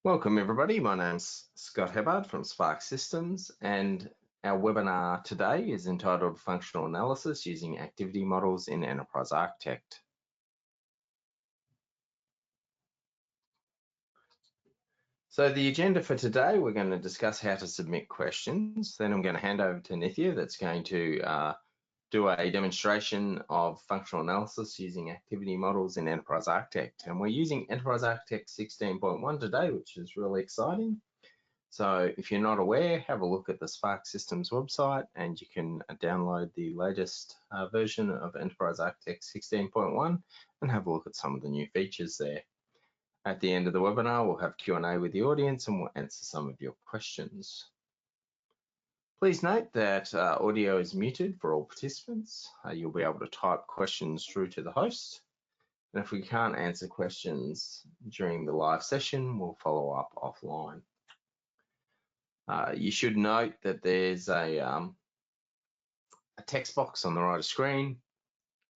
Welcome everybody, my name's Scott Hebbard from Sparx Systems, and our webinar today is entitled Functional Analysis Using Activity Models in Enterprise Architect. So the agenda for today, we're going to discuss how to submit questions. Then I'm going to hand over to Nithya that's going to do a demonstration of functional analysis using activity models in Enterprise Architect. And we're using Enterprise Architect 16.1 today, which is really exciting. So if you're not aware, have a look at the Sparx Systems website and you can download the latest version of Enterprise Architect 16.1 and have a look at some of the new features there. At the end of the webinar, we'll have Q&A with the audience and we'll answer some of your questions. Please note that audio is muted for all participants. You'll be able to type questions through to the host. And if we can't answer questions during the live session, we'll follow up offline. You should note that there's a text box on the right of screen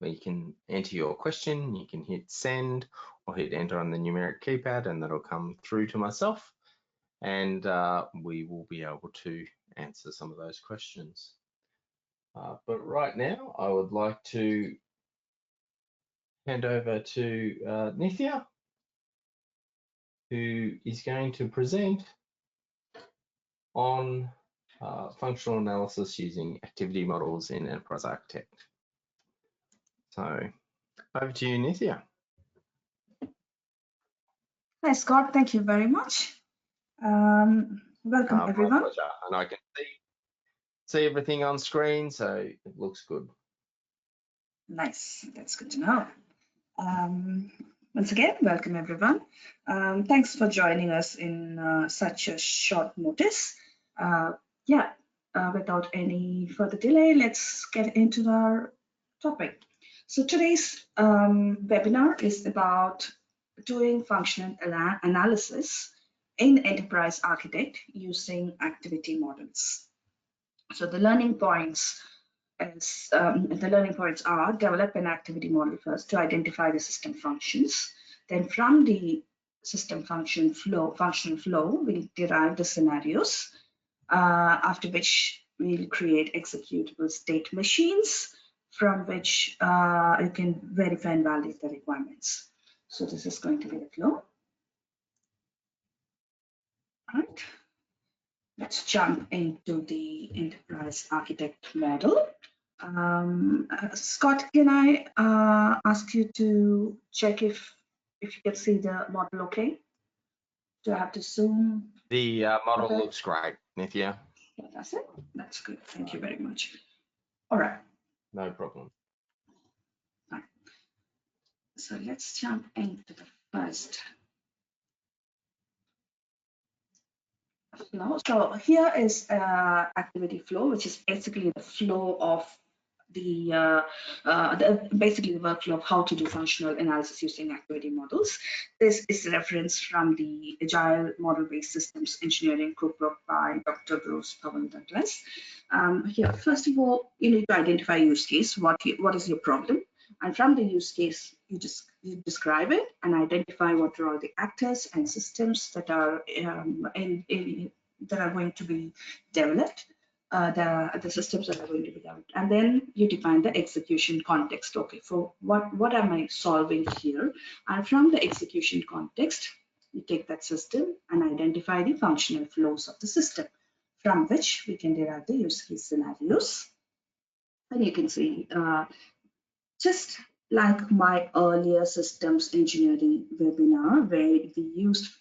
where you can enter your question. You can hit send or hit enter on the numeric keypad and that'll come through to myself. And we will be able to answer some of those questions. But right now, I would like to hand over to Nithya, who is going to present on functional analysis using activity models in Enterprise Architect. So over to you, Nithya. Hi, Scott. Thank you very much. Welcome, everyone. My pleasure. And I can see everything on screen, so it looks good. Nice. That's good to know. Once again, welcome, everyone. Thanks for joining us in such a short notice. Without any further delay, let's get into our topic. So today's webinar is about doing functional analysis in Enterprise Architect using activity models. So the learning points are develop an activity model first to identify the system functions. Then from the system functional flow, we'll derive the scenarios, after which we'll create executable state machines from which you can verify and validate the requirements. So this is going to be the flow. All right. Let's jump into the Enterprise Architect model. Scott, can I ask you to check if you can see the model okay? Do I have to zoom? The model looks great, Nithya. Yeah, that's it. That's good. Thank you very much. All right. No problem. All right. So let's jump into the first. No, so here is activity flow, which is basically the flow of basically the workflow of how to do functional analysis using activity models. This is referenced from the Agile Model-Based Systems Engineering cookbook by Dr. Bruce Powell Douglas. Here, first of all, you need to identify use case. What is your problem? And from the use case, you describe it and identify what are all the actors and systems that are that are going to be developed, the systems that are going to be developed, and then you define the execution context. Okay, for what am I solving here? And from the execution context, you take that system and identify the functional flows of the system, from which we can derive the use case scenarios. And you can see. Just like my earlier systems engineering webinar, where we used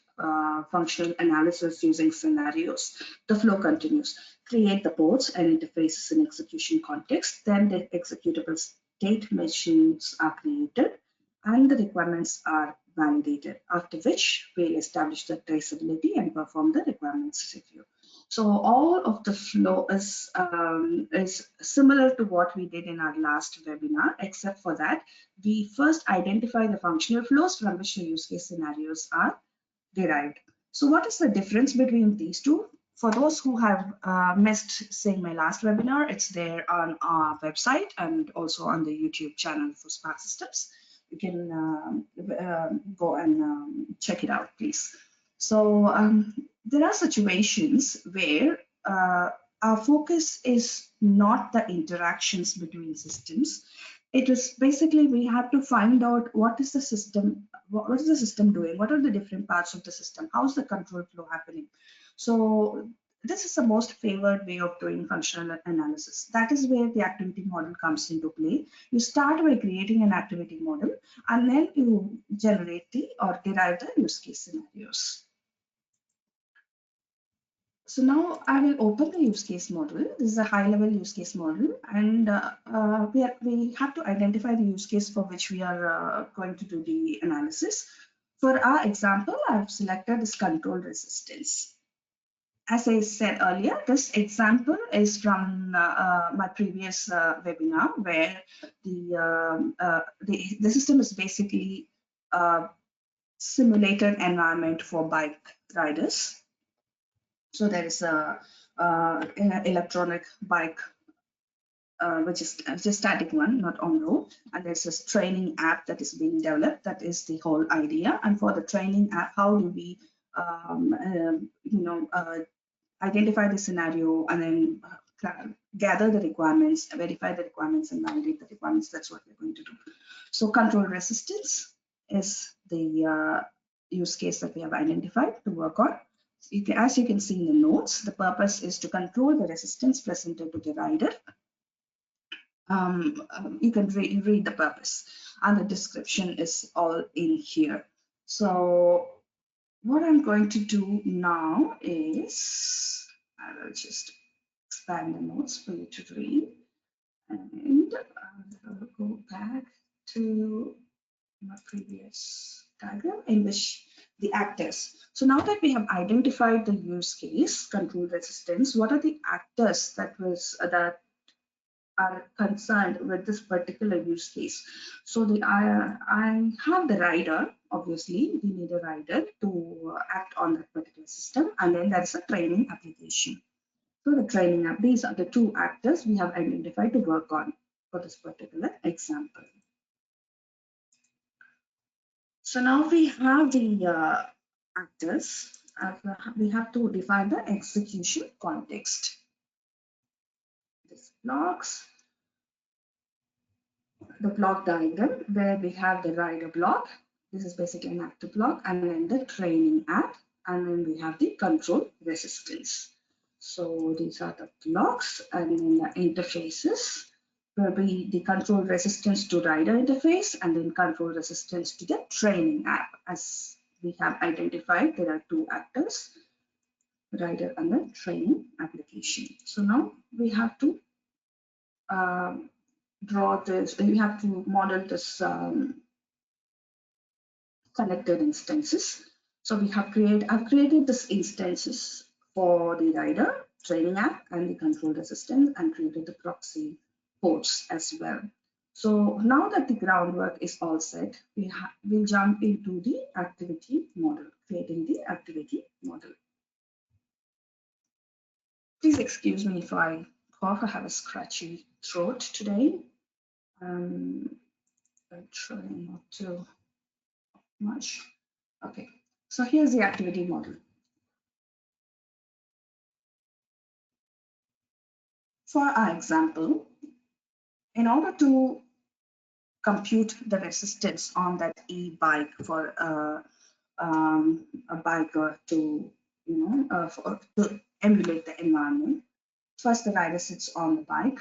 functional analysis using scenarios, the flow continues. Create the boards and interfaces in execution context, then the executable state machines are created and the requirements are validated, after which we establish the traceability and perform the requirements review. So all of the flow is similar to what we did in our last webinar, except for that we first identify the functional flows from which the use case scenarios are derived. So what is the difference between these two? For those who have missed seeing my last webinar, it's there on our website and also on the YouTube channel for Sparx Systems. You can go and check it out, please. So there are situations where our focus is not the interactions between systems. It is basically we have to find out what is the system, what is the system doing, what are the different parts of the system, how's the control flow happening. So this is the most favored way of doing functional analysis. That is where the activity model comes into play. You start by creating an activity model, and then you generate the or derive the use case scenarios. So now I will open the use case model. This is a high-level use case model, and we have to identify the use case for which we are going to do the analysis. For our example, I've selected this control resistance. As I said earlier, this example is from my previous webinar, where the system is basically a simulated environment for bike riders. So there is an electronic bike, which is just a static one, not on road. And there's this training app that is being developed. That is the whole idea. And for the training app, how do we, identify the scenario and then gather the requirements, verify the requirements, and validate the requirements. That's what we're going to do. So control resistance is the use case that we have identified to work on. As you can see in the notes, the purpose is to control the resistance presented to the rider. You can read the purpose, and the description is all in here. So what I'm going to do now is I will just expand the notes for you to read, and I will go back to my previous diagram in which the actors. So now that we have identified the use case, control resistance, what are the actors that are concerned with this particular use case? So I have the rider. Obviously, we need a rider to act on that particular system, and then there's a training application. So the training app, these are the two actors we have identified to work on for this particular example. So now we have the actors. We have to define the execution context. This blocks, the block diagram where we have the rider block. This is basically an actor block, and then the training app, and then we have the control resistance. So these are the blocks, and then the interfaces will be the control resistance to rider interface, and then control resistance to the training app. As we have identified, there are two actors, rider and the training application. So now we have to draw this, we have to model this connected instances. So I've created this instances for the rider, training app, and the control resistance, and created the proxy ports as well. So now that the groundwork is all set, we'll jump into the activity model, creating the activity model. Please excuse me if I cough. I have a scratchy throat today. I'm trying not to much. Okay, so here's the activity model. For our example, in order to compute the resistance on that e-bike for a biker to, to emulate the environment, first the rider sits on the bike.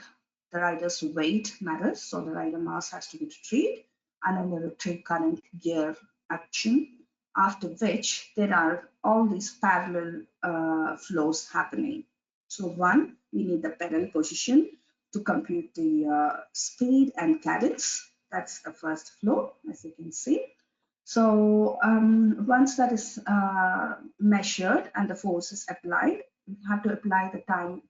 The rider's weight matters, so the rider mass has to be retrieved, and then the retrieve current gear action, after which there are all these parallel flows happening. So one, we need the pedal position to compute the speed and cadence. That's the first flow, as you can see. So once that is measured and the force is applied, we have to apply the time.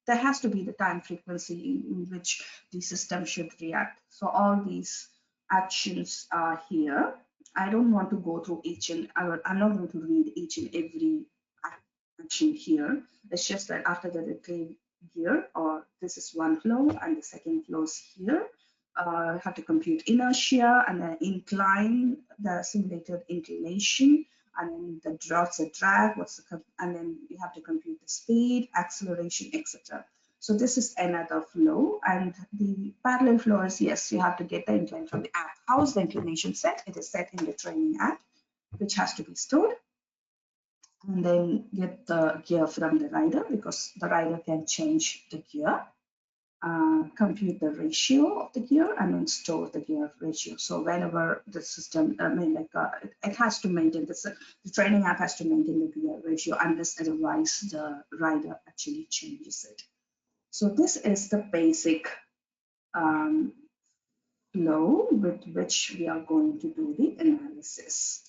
There has to be the time frequency in which the system should react. So all these actions are here. I don't want to go through each and I'm not going to read each and every action here. It's just that after the retrieve gear, or this is one flow and the second flow is here. Have to compute inertia and then incline, the simulated inclination, and then the what's the drag, and then you have to compute the speed, acceleration, etc. So this is another flow, and the parallel flow is, yes, you have to get the incline from the app. How is the inclination set? It is set in the training app, which has to be stored, and then get the gear from the rider, because the rider can change the gear. Compute the ratio of the gear, and then store the gear ratio. So whenever the system, it has to maintain this, the training app has to maintain the gear ratio unless otherwise the rider actually changes it. So this is the basic flow with which we are going to do the analysis.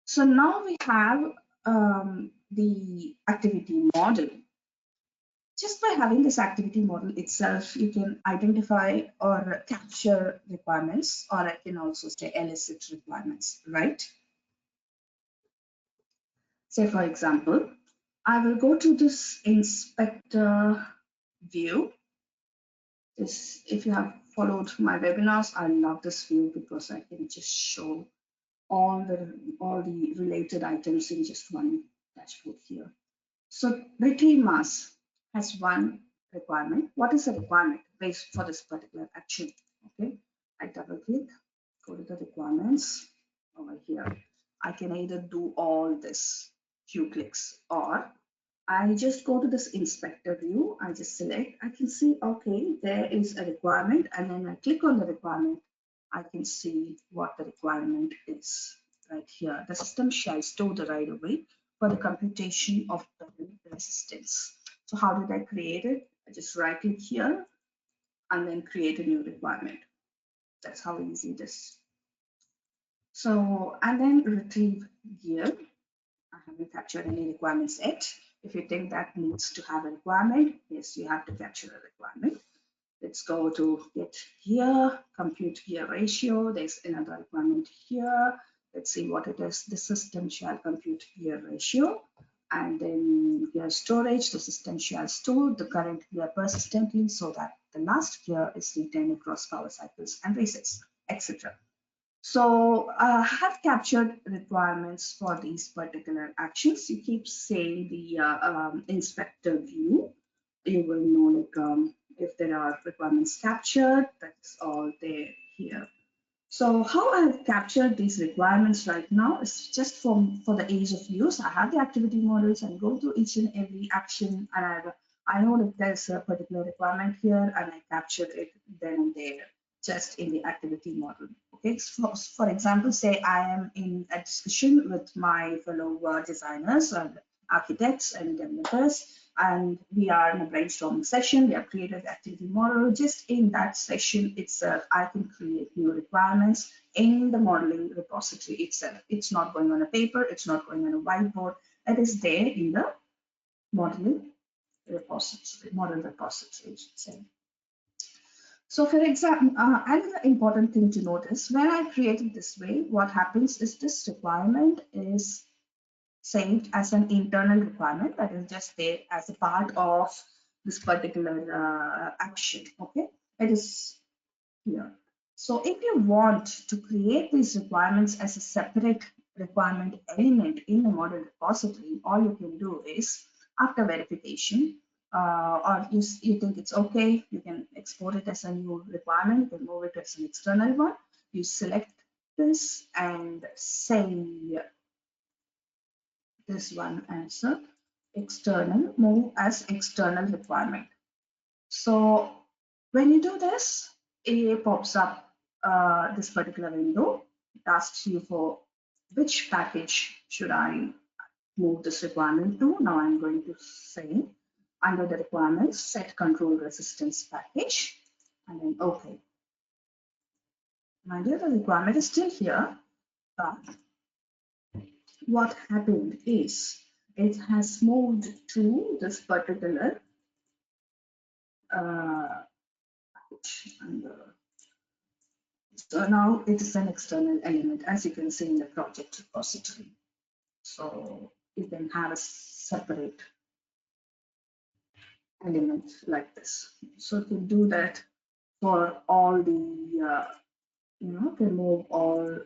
So now we have the activity model. Just by having this activity model itself, you can identify or capture requirements, or I can also say elicit requirements, right? Say, for example, I will go to this inspector view. If you have followed my webinars, I love this view because I can just show all the related items in just one dashboard here. So retrieve mass has one requirement. What is the requirement based for this particular action? Okay, I double click, go to the requirements over here. I can either do all this few clicks, or I just go to this inspector view. I just select, I can see, okay, there is a requirement, and then I click on the requirement. I can see what the requirement is right here. The system shall store the right of way for the computation of the resistance. So how did I create it? I just right click here and then create a new requirement. That's how easy it is. So, and then retrieve gear. I haven't captured any requirements yet. If you think that needs to have a requirement, yes, you have to capture a requirement. Let's go to get gear, compute gear ratio. There's another requirement here. Let's see what it is. The system shall compute gear ratio. And then gear storage, the system shall store the current gear persistently so that the last gear is retained across power cycles and resets, etc. So I have captured requirements for these particular actions. You keep saying the inspector view. You will know like if there are requirements captured, that's all there here. So how I have captured these requirements right now is just for the ease of use. I have the activity models and go to each and every action, and I know that there's a particular requirement here, and I captured it then and there just in the activity model. Okay, so for example, say I am in a discussion with my fellow designers and architects and developers, and we are in a brainstorming session. We have created the activity model. Just in that session itself, I can create new requirements in the modeling repository itself. It's not going on a paper, it's not going on a whiteboard. It is there in the modeling repository, model repository, I should say. So for example, another important thing to notice, when I create it this way, what happens is this requirement is saved as an internal requirement that is just there as a part of this particular action. Okay, it is here. So if you want to create these requirements as a separate requirement element in the model repository, all you can do is, after verification, or you think it's okay, you can export it as a new requirement, you can move it as an external one. You select this and say this one as a external, move as external requirement. So when you do this, it pops up this particular window. It asks you for which package should I move this requirement to. Now I'm going to say under the requirements, set control resistance package, and then OK. Mind you, the requirement is still here, but what happened is it has moved to this particular so now it is an external element, as you can see in the project repository. So you can have a separate element like this. So to do that for all the, remove all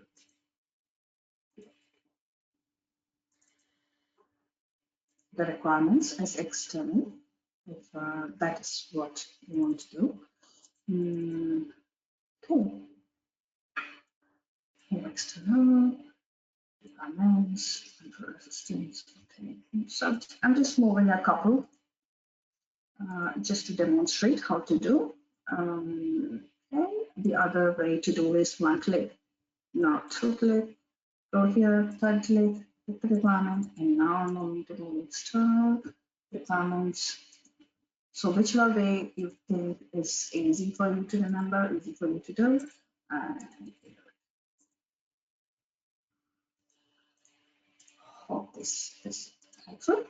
the requirements as external, if that is what you want to do. Okay. Here, external requirements, control resistance. Okay, so I'm just moving a couple just to demonstrate how to do. Okay, the other way to do is one click, not two click. Go here, third click, pick the requirement, and now I'm going to do external requirements. So whichever way you think is easy for you to remember, easy for you to do. Hope this is helpful.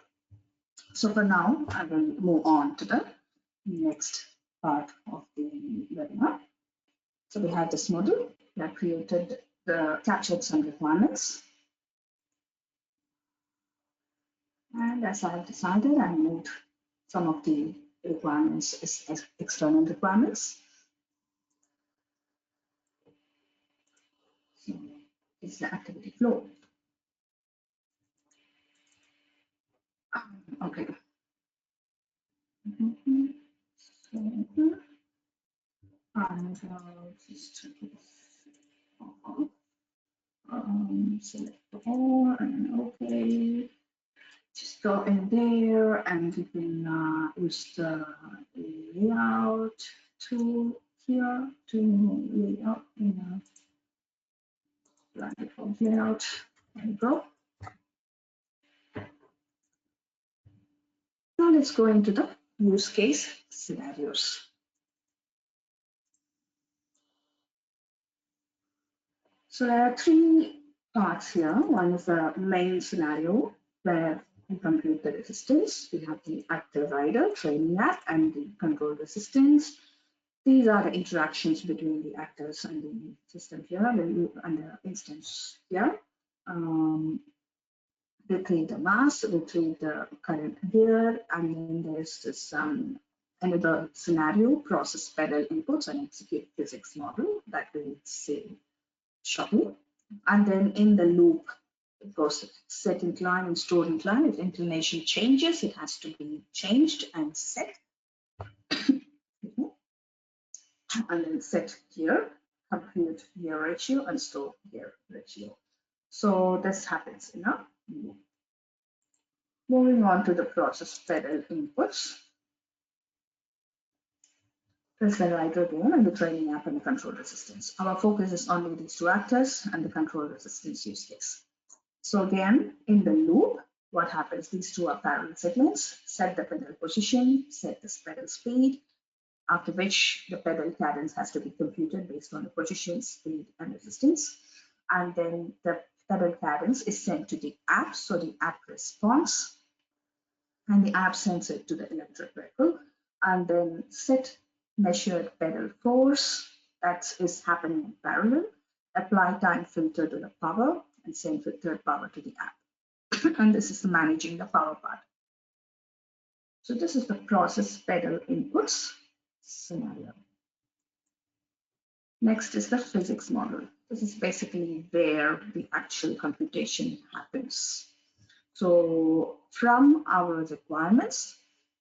So for now, I will move on to the next part of the webinar. So we have this model that captured some requirements. And as I have decided, I moved some of the requirements as external requirements. So this is the activity flow. Okay. And just select all and okay. Just go in there and you can use the layout tool here to lay out in a platform layout. There you go. Now let's go into the use case scenarios. So there are three parts here. One is the main scenario where we compute the resistance. We have the active rider, training app, and the control resistance. These are the interactions between the actors and the system here, and the instance here. They create the mass, they create the current here, and then there's this another scenario, process pedal inputs and execute physics model that we'll see shortly. And then in the loop, it goes set incline and store incline. If inclination changes, it has to be changed and set. And then set gear, compute gear ratio, and store gear ratio. So this happens in a loop. Moving on to the process pedal inputs. There's the rider again and the training app and the control resistance. Our focus is only these two actors and the control resistance use case. So again, in the loop, what happens? These two are parallel segments. Set the pedal position, set the pedal speed, after which the pedal cadence has to be computed based on the position, speed, and resistance. And then the pedal cadence is sent to the app, so the app responds, and the app sends it to the electric vehicle, and then set measured pedal force, that is happening in parallel, apply time filter to the power, and send filtered power to the app. And this is managing the power part. So this is the process pedal inputs scenario. Next is the physics model. This is basically where the actual computation happens. So from our requirements,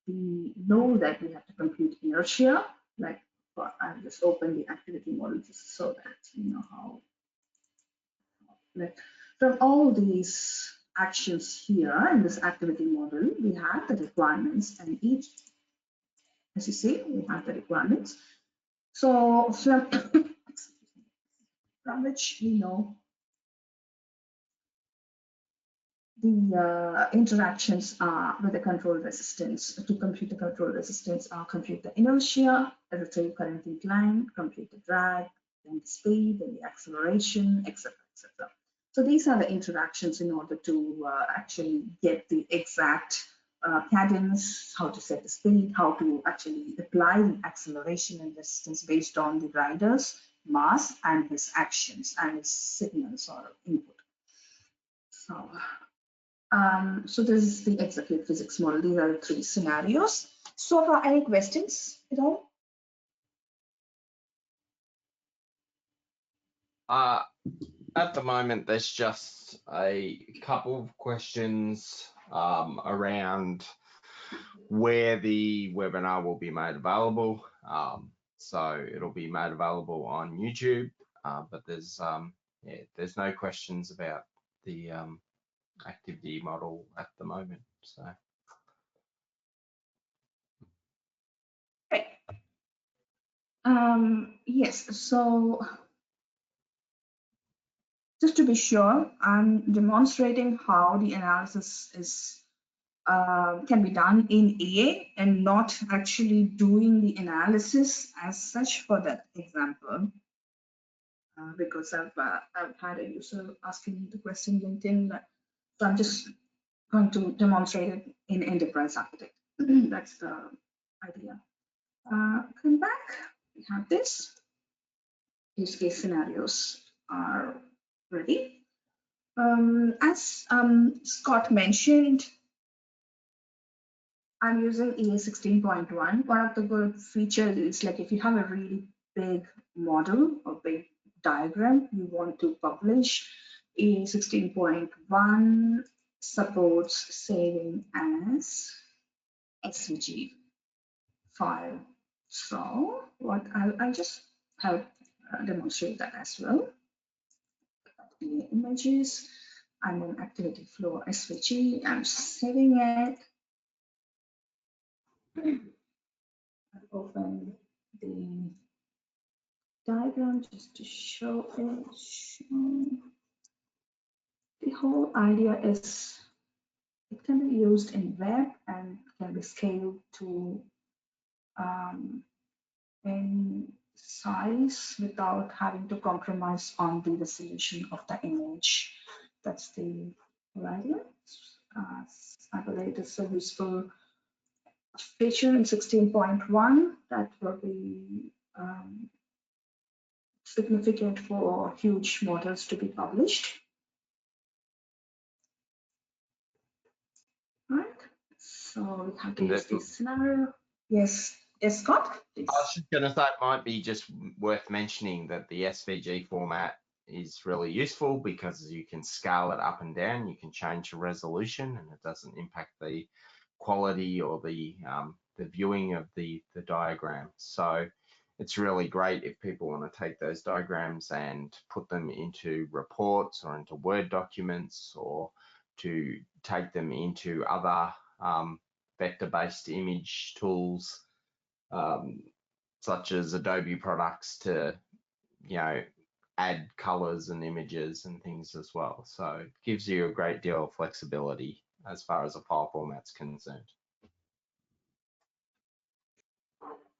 we know that we have to compute inertia. Like I'll just open the activity model just so that you know how. Like from all these actions here in this activity model, we have the requirements, and each, as you see, we have the requirements. So from which we know the interactions are with the control resistance. To compute the control resistance, compute the inertia, as I say, current incline, compute the drag, then the speed, then the acceleration, etc., etc. So these are the interactions in order to actually get the exact cadence, how to set the speed, how to actually apply the acceleration and resistance based on the rider's mass and his actions and his signals or input. So this is the execute physics model. These are the three scenarios. So far, any questions at all? At the moment, there's just a couple of questions around where the webinar will be made available. So it'll be made available on YouTube, but there's no questions about the activity model at the moment. So. Great. Yes, so just to be sure, I'm demonstrating how the analysis is can be done in EA and not actually doing the analysis as such for that example. Because I've had a user asking the question LinkedIn, so I'm just going to demonstrate it in Enterprise Architect. That's the idea. Come back, we have this. Use case scenarios are ready. As Scott mentioned, I'm using EA 16.1. One of the good features is like if you have a really big model or big diagram you want to publish, EA 16.1 supports saving as SVG file. So what I'll just help demonstrate that as well. The images, I'm in activity flow SVG, I'm saving it. I'll open the diagram just to show it. The whole idea is it can be used in web and can be scaled to in size without having to compromise on the resolution of the image. That's the idea. I believe it is a useful feature in 16.1 that will be significant for huge models to be published. Right. So we have to use this scenario. Yes, Scott, please. I was just going to say it might be just worth mentioning that the SVG format is really useful because you can scale it up and down. You can change the resolution, and it doesn't impact the quality or the viewing of the diagram. So it's really great if people want to take those diagrams and put them into reports or into Word documents, or to take them into other vector-based image tools, such as Adobe products, to add colors and images and things as well. So it gives you a great deal of flexibility as far as a file format's concerned.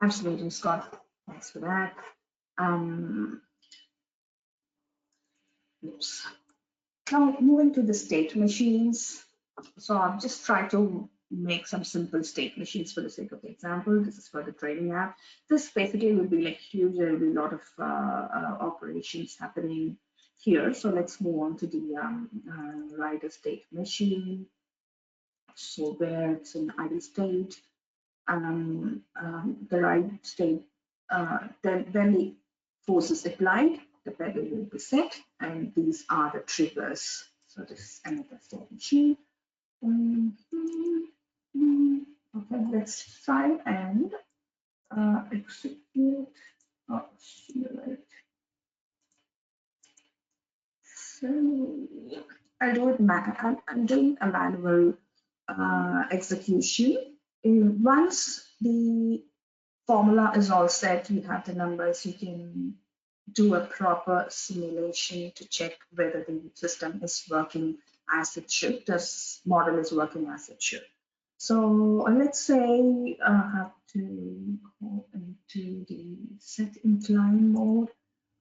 Absolutely, Scott. Thanks for that. Oops. Now moving to the state machines. So I've just tried to make some simple state machines for the sake of the example. This is for the trading app. This basically will be like huge. There will be a lot of operations happening here. So let's move on to the write a state machine. So where it's an ID state, the right state, then when the force is applied, the pedal will be set, and these are the triggers. So this is another state machine. Okay, let's try and execute. Oh, right. So I'll do it. I'm doing a manual execution. Once the formula is all set, you have the numbers, you can do a proper simulation to check whether the system is working as it should, this model is working as it should. So let's say I have to go into the set incline mode,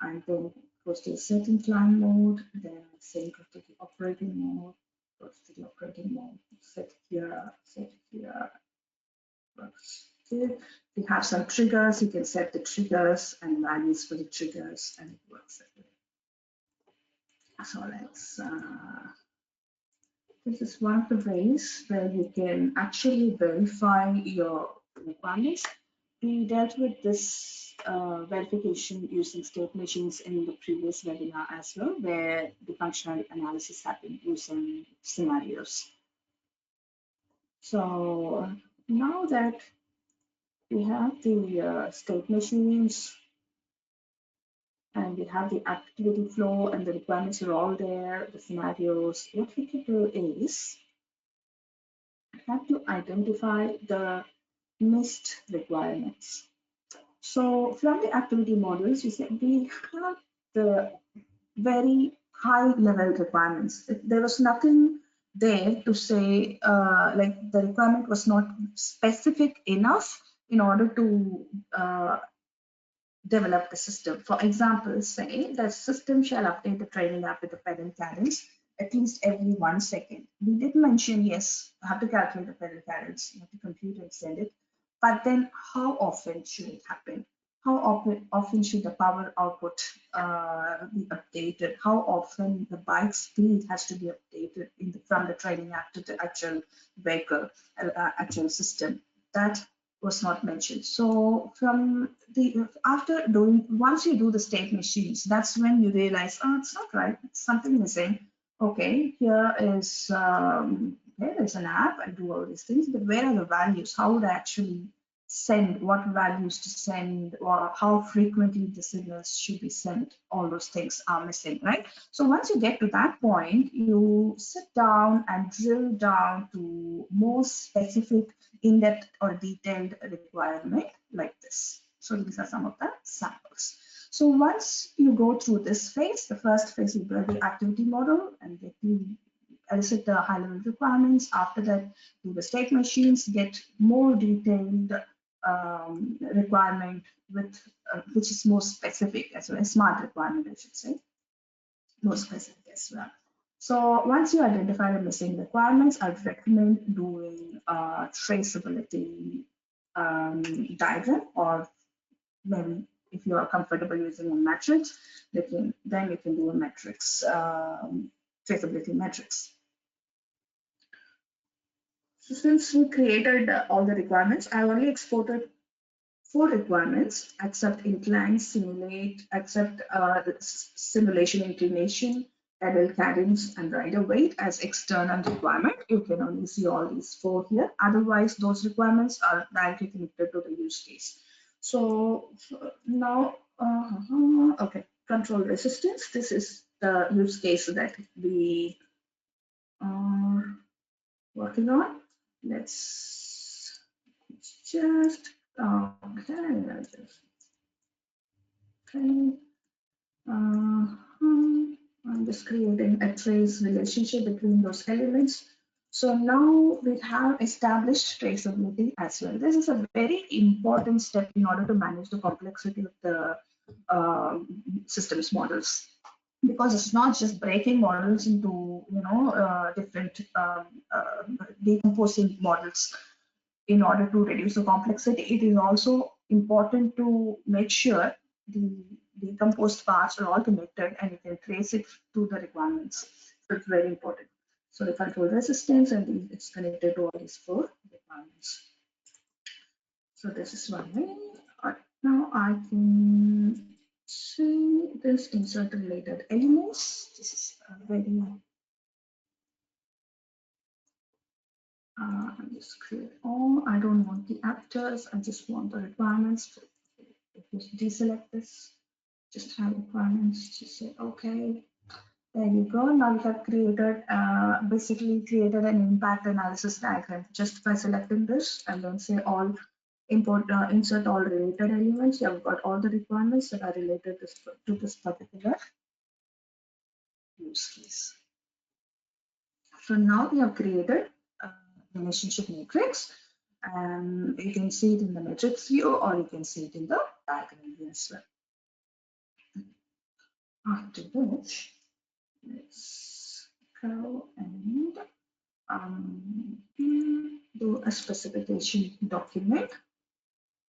and then goes to the set incline mode, then say go to the operating mode, goes to the operating mode, set here, works good. We have some triggers, you can set the triggers and values for the triggers, and it works that way. So let's, this is one of the ways where you can actually verify your requirements. We dealt with this verification using state machines in the previous webinar as well, where the functional analysis happened using scenarios. So now that we have the state machines and we have the activity flow and the requirements are all there, the scenarios, what we can do is have to identify the missed requirements. So from the activity models, we said we have the very high level requirements. There was nothing there to say like the requirement was not specific enough in order to develop the system. For example, say the system shall update the training app with the pedal cadence at least every 1 second. We did mention, yes, you have to calculate the pedal cadence, you have to compute and send it, but then how often should it happen? How often should the power output be updated? How often the bike speed has to be updated from the training app to the actual vehicle, actual system? That was not mentioned. So from the after doing, once you do the state machines, that's when you realize, oh, it's not right, it's something missing. Okay, here is there's an app, I do all these things, but where are the values? How would I actually send, what values to send, or how frequently the signals should be sent? All those things are missing, right? So once you get to that point, you sit down and drill down to more specific, in-depth or detailed requirement like this. So these are some of the samples. So once you go through this phase, the first phase you build the activity model and get you elicit the high-level requirements. After that, do the state machines, get more detailed requirement with which is more specific as well, a smart requirement, I should say, more specific as well. So once you identify the missing requirements, I'd recommend doing traceability diagram, or maybe if you are comfortable using a matrix, then you can do a matrix, traceability matrix. So since we created all the requirements, I only exported 4 requirements: accept incline, simulate, accept simulation inclination, pedal cadence, and rider weight as external requirement. You can only see all these 4 here. Otherwise, those requirements are directly connected to the use case. So now, okay, control resistance. This is the use case that we are working on. Let's just okay. I'm just creating a trace relationship between those elements. So now we have established traceability as well. This is a very important step in order to manage the complexity of the systems models, because it's not just breaking models into different decomposing models in order to reduce the complexity. It is also important to make sure the decomposed parts are all connected and you can trace it to the requirements. So it's very important. So the control resistance, and it's connected to all these 4 requirements. So this is one way. Now I can see this insert related elements. This is a very I'm just create all. I don't want the actors. I just want the requirements. If you deselect this, just have requirements. Just say okay. There you go. Now we have created, basically created an impact analysis diagram just by selecting this and then say all insert all related elements. You have got all the requirements that are related to this particular use case. So now we have created a relationship matrix, and you can see it in the matrix view, or you can see it in the diagram view as well. After which, let's go and do a specification document.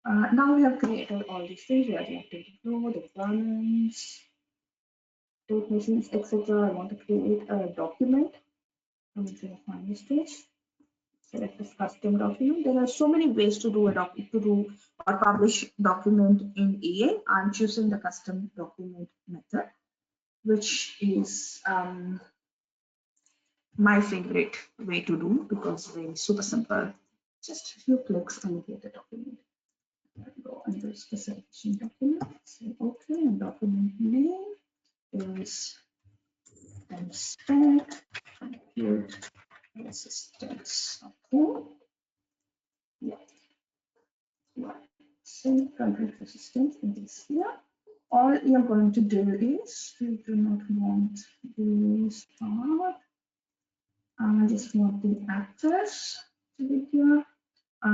Now we have created all these things. We have the activity flow, the requirements, state machines, etc. I want to create a document. I'm going to the final stage. Select this custom document. There are so many ways to do or publish document in EA. I'm choosing the custom document method, which is my favorite way to do because it's super simple. Just a few clicks and you get the document. Go under specification document, say okay, and document name is spec compute assistance. Okay. Yeah. Say compute assistance in this here. All you're going to do is we do not want this part. I just want the actors to be here. I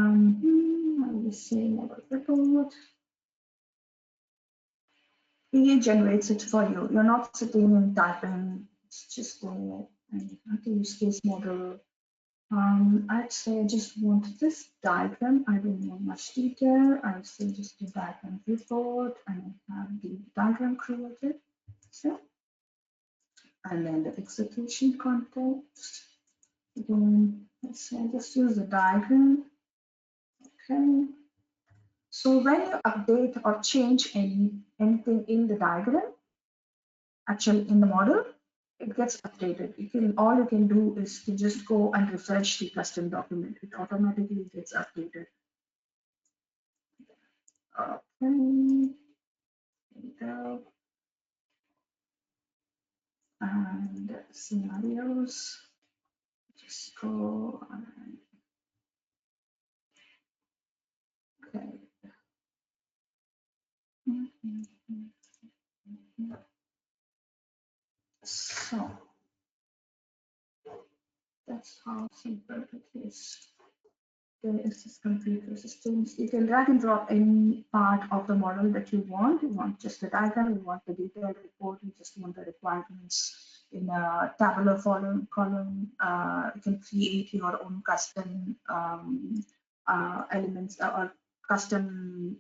will say model report. It generates it for you. You're not sitting and typing. It's just going and have to use case model. I'd say I just want this diagram. I don't want much detail. I'd say just the diagram report and have the diagram created. So, and then the execution context. Again, let's say just use the diagram. Okay. So when you update or change anything in the diagram, actually in the model, it gets updated. All you can do is to just go and refresh the custom document. It automatically gets updated. Okay, there we go. And scenarios. Just go and okay. So that's how simple it is. There is this computer systems. You can drag and drop any part of the model that you want. You want just the diagram, you want the detailed report, you just want the requirements in a tabular column. You can create your own custom elements or custom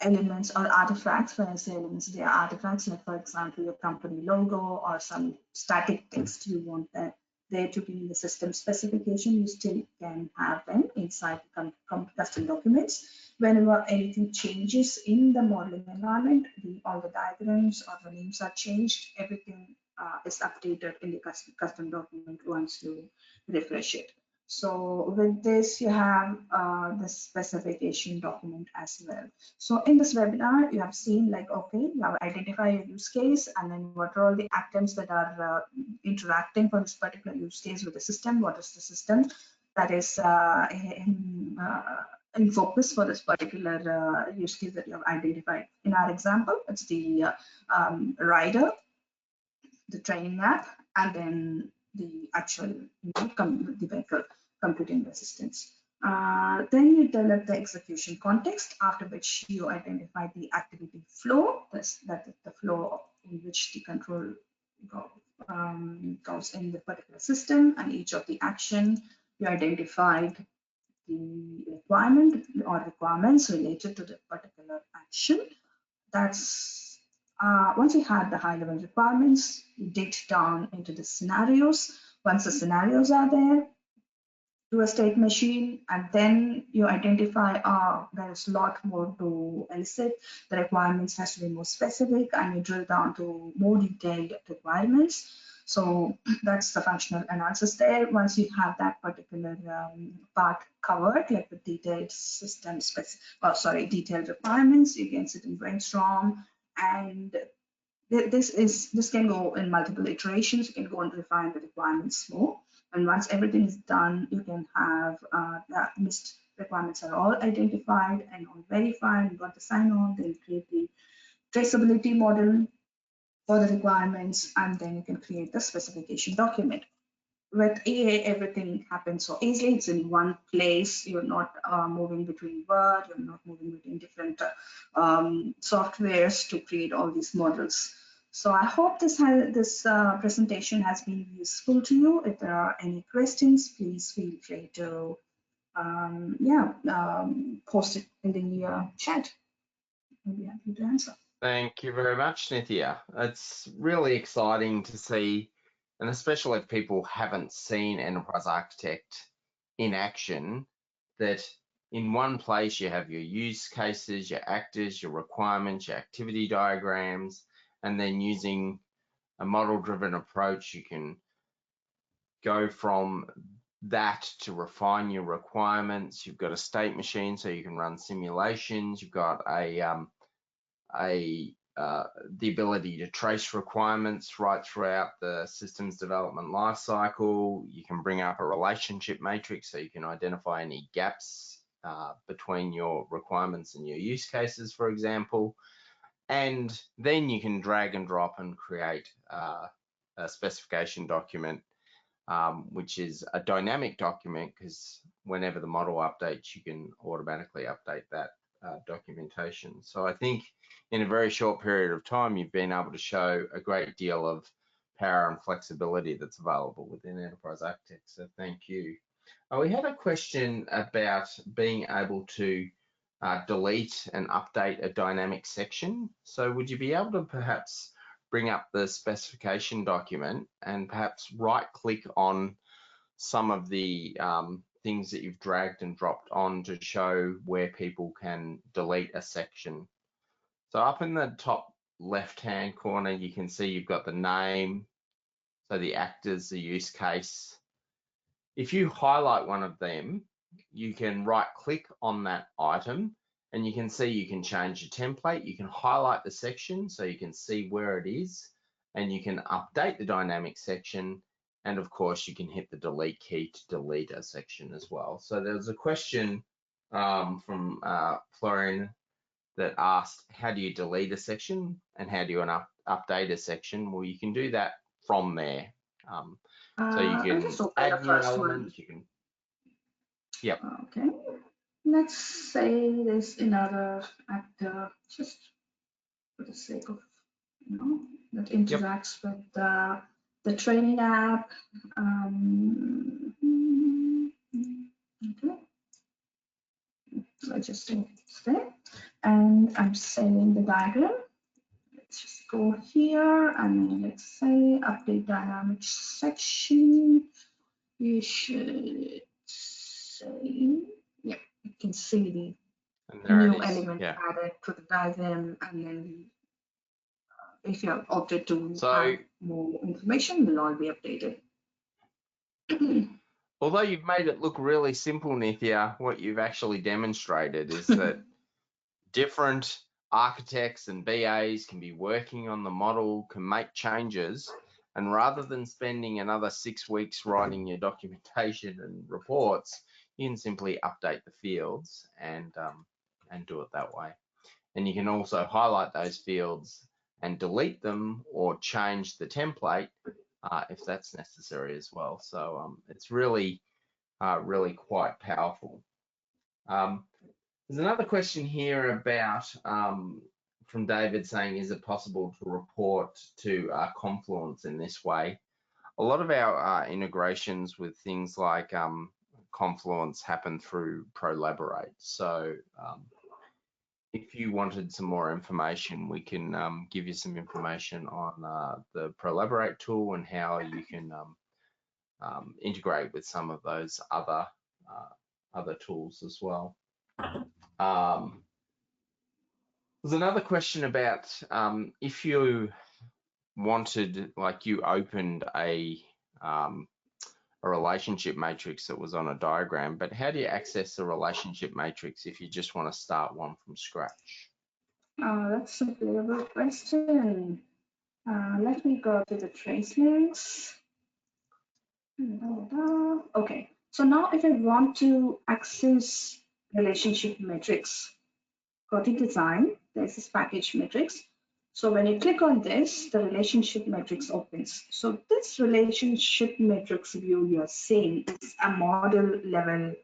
elements or artifacts. When I say elements, they are artifacts, like for example, your company logo or some static text you want there to be in the system specification. You still can have them inside the custom documents. Whenever anything changes in the modeling environment, all the diagrams or the names are changed, everything is updated in the custom document once you refresh it. So with this, you have the specification document as well. So in this webinar, you have seen like, okay, you have identified a use case and then what are all the items that are interacting for this particular use case with the system. What is the system that is in focus for this particular use case that you have identified. In our example, it's the rider, the training map, and then the actual the vehicle computing resistance. Then you develop the execution context, after which you identify the activity flow. That is the flow in which the control goes in the particular system, and each of the action you identified the requirement or requirements related to the particular action. That's once you have the high-level requirements, you dig down into the scenarios. Once the scenarios are there, to a state machine, and then you identify there's a lot more to elicit. The requirements has to be more specific, and you drill down to more detailed requirements. So that's the functional analysis there. Once you have that particular part covered, like the detailed system detailed requirements, you can sit and brainstorm. And this can go in multiple iterations. You can go and refine the requirements more. And once everything is done, you can have the missed requirements are all identified and all verified. You got the sign on, then create the traceability model for the requirements, and then you can create the specification document. With AA, everything happens so easily. It's in one place. You're not moving between Word. You're not moving between different softwares to create all these models. So I hope this presentation has been useful to you. If there are any questions, please feel free to post it in the chat. I'll be happy to answer. Thank you very much, Nithya. It's really exciting to see, and especially if people haven't seen Enterprise Architect in action, that in one place you have your use cases, your actors, your requirements, your activity diagrams, and then using a model-driven approach, you can go from that to refine your requirements. You've got a state machine so you can run simulations. You've got the ability to trace requirements right throughout the systems development lifecycle. You can bring up a relationship matrix so you can identify any gaps between your requirements and your use cases, for example. And then you can drag and drop and create a specification document, which is a dynamic document, because whenever the model updates, you can automatically update that documentation. So I think in a very short period of time, you've been able to show a great deal of power and flexibility that's available within Enterprise Architect. So thank you. We had a question about being able to delete and update a dynamic section. So would you be able to perhaps bring up the specification document and perhaps right-click on some of the things that you've dragged and dropped on to show where people can delete a section? So up in the top left-hand corner, you can see you've got the name, so the actors, the use case. If you highlight one of them, you can right-click on that item and you can see you can change the template. You can highlight the section so you can see where it is, and you can update the dynamic section. And of course, you can hit the delete key to delete a section as well. So there was a question from Florian that asked, how do you delete a section and how do you update a section? Well, you can do that from there. So you can add new elements. You can. Yep. Okay. Let's say there's another actor, just for the sake of, that interacts with the training app. Okay. Let's just say it's there. And I'm saving the diagram. Let's just go here and let's say update dynamic section. You should say, yeah, you can see the new element added to the diagram, and then if you have opted to add more information, will all be updated. Although you've made it look really simple, Nithya, what you've actually demonstrated is that different architects and BAs can be working on the model, can make changes, and rather than spending another 6 weeks writing your documentation and reports, you can simply update the fields and do it that way. And you can also highlight those fields and delete them or change the template if that's necessary as well. So it's really, really quite powerful. There's another question here about from David saying, is it possible to report to Confluence in this way? A lot of our integrations with things like Confluence happen through Prolaborate. So if you wanted some more information, we can give you some information on the Prolaborate tool and how you can integrate with some of those other tools as well. There's another question about if you wanted, like you opened a relationship matrix that was on a diagram, but how do you access the relationship matrix if you just want to start one from scratch? That's a very good question. Let me go to the trace links. Okay, so now if I want to access relationship matrix, go to design, there's this package matrix. So when you click on this, the relationship matrix opens. So this relationship matrix view you're seeing is a model level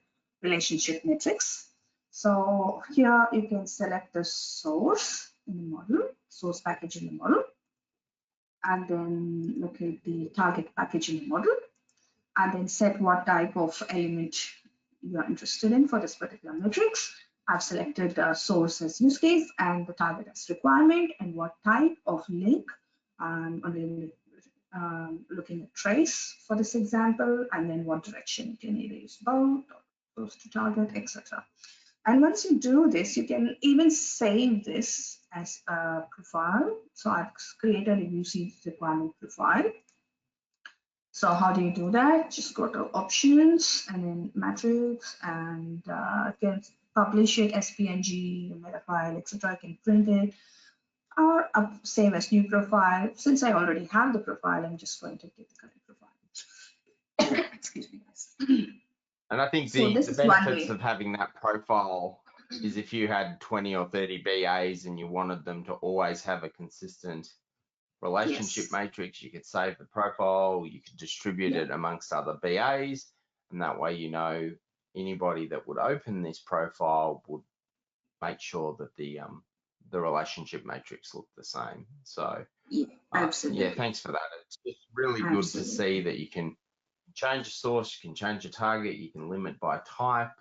relationship matrix. So here you can select the source in the model, source package in the model, and then locate the target package in the model, and then set what type of element you are interested in for this particular matrix. I've selected the source as use case and the target as requirement, and what type of link. I'm looking at trace for this example, and then what direction. You can either use both, or source to target, etc. And once you do this, you can even save this as a profile. So I've created a UC requirement profile. So how do you do that? Just go to options and then matrix, and can publish it as PNG, meta file, etc. I can print it, or save as new profile. Since I already have the profile, I'm just going to get the current profile. Excuse me, guys. And I think So the this is one benefits way. of having that profile is if you had 20 or 30 BAs and you wanted them to always have a consistent relationship Yes. matrix, you could save the profile, you could distribute Yeah. it amongst other BAs, and that way you know anybody that would open this profile would make sure that the relationship matrix looked the same. So Yeah, yeah, absolutely. thanks for that. It's just really good to see Absolutely. that you can change the source, you can change the target, you can limit by type,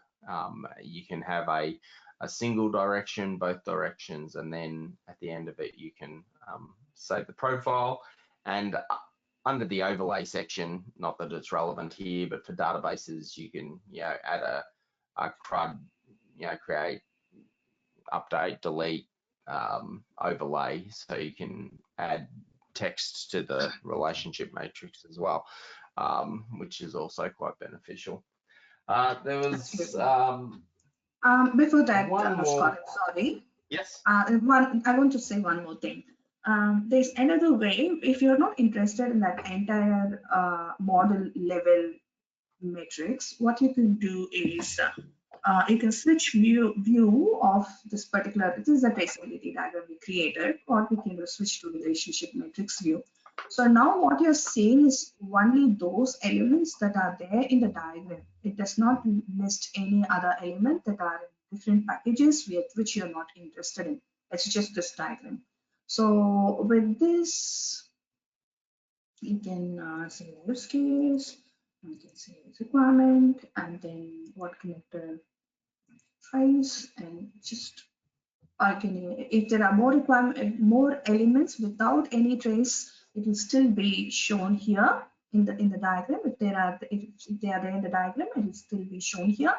you can have a single direction, both directions, and then at the end of it, you can save the profile. And under the overlay section, not that it's relevant here, but for databases, you can add a CRUD, create, update, delete, overlay, so you can add text to the relationship matrix as well, which is also quite beneficial. There was Before that, one more. Scott, sorry. Yes. I want to say one more thing. There's another way. If you're not interested in that entire model level matrix, what you can do is you can switch view of this particular. This is a traceability diagram we created, or we can switch to relationship matrix view. So now what you're seeing is only those elements that are there in the diagram. It does not list any other element that are in different packages with which you're not interested in. It's just this diagram. So with this, you can say use case, you can say requirement, and then what connector size, and just I can, if there are more elements without any trace, it will still be shown here in the diagram. If they are there in the diagram, it will still be shown here.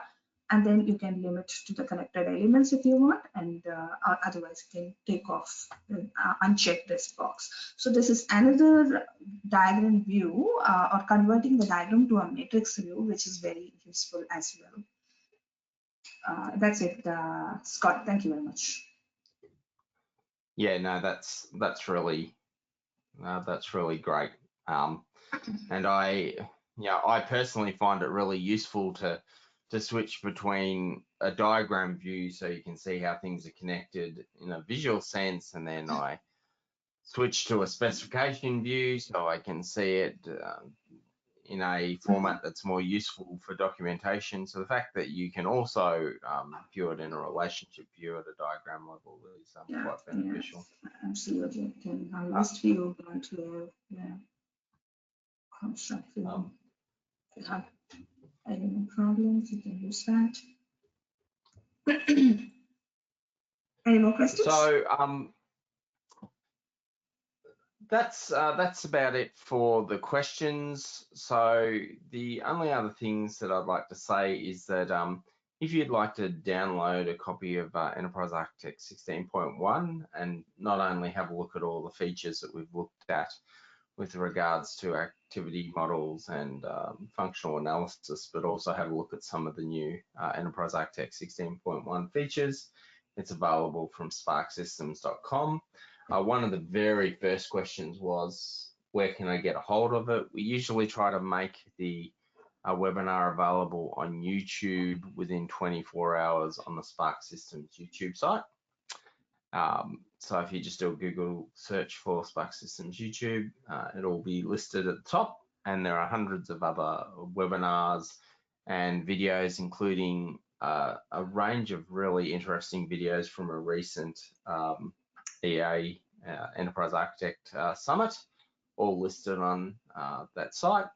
And then you can limit to the connected elements if you want, and otherwise you can take off, uncheck this box. So this is another diagram view, or converting the diagram to a matrix view, which is very useful as well. That's it, Scott. Thank you very much. Yeah, no, that's really great. And I personally find it really useful to switch between a diagram view so you can see how things are connected in a visual sense, and then I switch to a specification view so I can see it in a format that's more useful for documentation. So the fact that you can also view it in a relationship view at a diagram level is quite beneficial. Yes, absolutely. Can list view going to construct view. If you have any problems, you can use that. Any more questions? So that's about it for the questions. So the only other things that I'd like to say is that if you'd like to download a copy of Enterprise Architect 16.1 and not only have a look at all the features that we've looked at with regards to activity models and functional analysis, but also have a look at some of the new Enterprise Architect 16.1 features, it's available from sparxsystems.com. One of the very first questions was, where can I get a hold of it? We usually try to make the webinar available on YouTube within 24 hours on the Sparx Systems YouTube site. So if you just do a Google search for Sparx Systems YouTube, it'll be listed at the top, and there are hundreds of other webinars and videos, including a range of really interesting videos from a recent EA Enterprise Architect Summit, all listed on that site.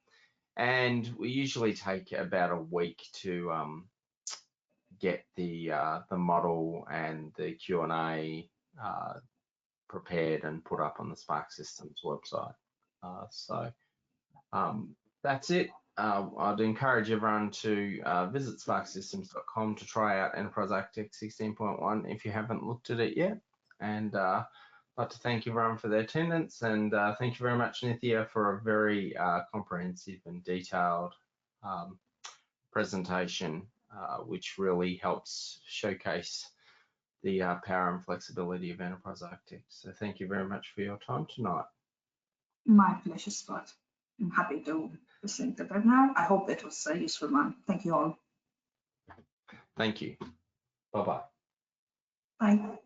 And we usually take about a week to get the model and the Q&A prepared and put up on the Sparx Systems website. So that's it. I'd encourage everyone to visit sparxsystems.com to try out Enterprise Architect 16.1 if you haven't looked at it yet. And I'd like to thank everyone for their attendance, and thank you very much, Nithya, for a very comprehensive and detailed presentation, which really helps showcase the power and flexibility of enterprise architecture. So thank you very much for your time tonight. My pleasure, Scott. I'm happy to present the webinar. I hope it was a useful one. Thank you all. Thank you. Bye-bye. Bye.